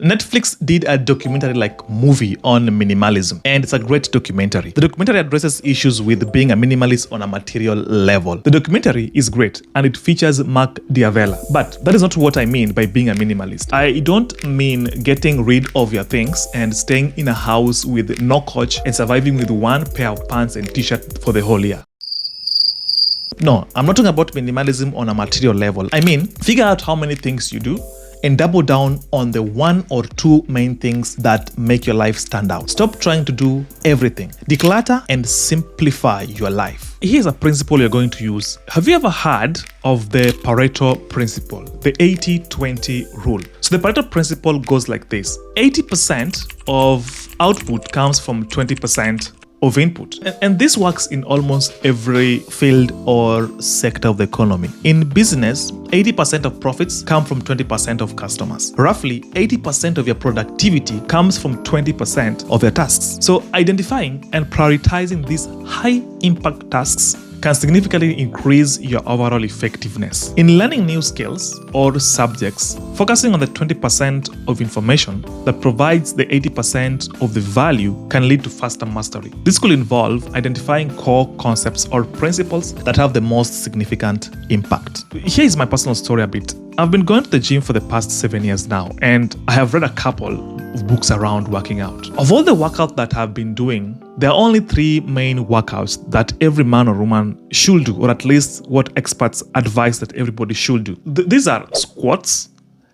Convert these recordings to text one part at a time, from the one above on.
Netflix did a documentary-like movie on minimalism, and it's a great documentary. The documentary addresses issues with being a minimalist on a material level. The documentary is great, and it features Mark Diavella. But that is not what I mean by being a minimalist. I don't mean getting rid of your things and staying in a house with no couch and surviving with one pair of pants and t-shirt for the whole year. No, I'm not talking about minimalism on a material level. I mean, figure out how many things you do and double down on the one or two main things that make your life stand out. Stop trying to do everything. Declutter and simplify your life. Here's a principle you're going to use. Have you ever heard of the Pareto Principle, the 80-20 rule? So the Pareto Principle goes like this. 80% of output comes from 20% of input. And this works in almost every field or sector of the economy. In business, 80% of profits come from 20% of customers. Roughly 80% of your productivity comes from 20% of your tasks. So identifying and prioritizing these high impact tasks can significantly increase your overall effectiveness. In learning new skills or subjects, focusing on the 20% of information that provides the 80% of the value can lead to faster mastery. This could involve identifying core concepts or principles that have the most significant impact. Here is my personal story a bit. I've been going to the gym for the past 7 years now, and I have read a couple of books around working out. Of all the workouts that I've been doing, there are only 3 main workouts that every man or woman should do, or at least what experts advise that everybody should do. These are squats,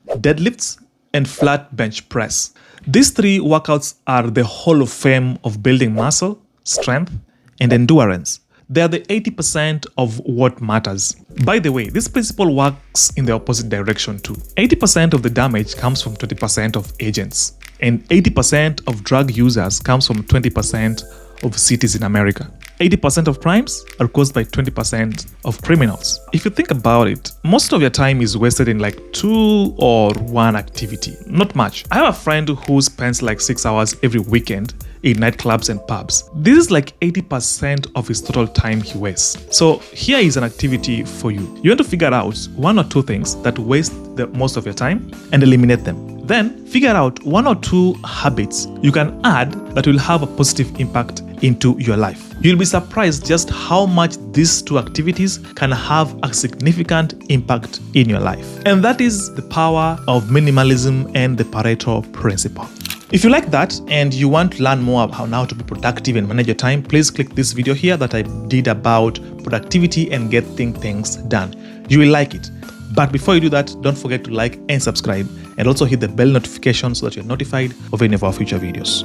deadlifts, and flat bench press. These 3 workouts are the hall of fame of building muscle, strength, and endurance. They are the 80% of what matters. By the way, this principle works in the opposite direction too. 80% of the damage comes from 20% of agents, and 80% of drug users comes from 20% of cities in America. 80% of crimes are caused by 20% of criminals. If you think about it, most of your time is wasted in like 2 or 1 activity, not much. I have a friend who spends like 6 hours every weekend in nightclubs and pubs. This is like 80% of his total time he wastes. So here is an activity for you. You want to figure out 1 or 2 things that waste the most of your time and eliminate them. Then figure out 1 or 2 habits you can add that will have a positive impact into your life. You'll be surprised just how much these 2 activities can have a significant impact in your life. And that is the power of minimalism and the Pareto Principle. If you like that and you want to learn more about how to be productive and manage your time, please click this video here that I did about productivity and getting things done. You will like it. But before you do that, don't forget to like and subscribe, and also hit the bell notification so that you're notified of any of our future videos.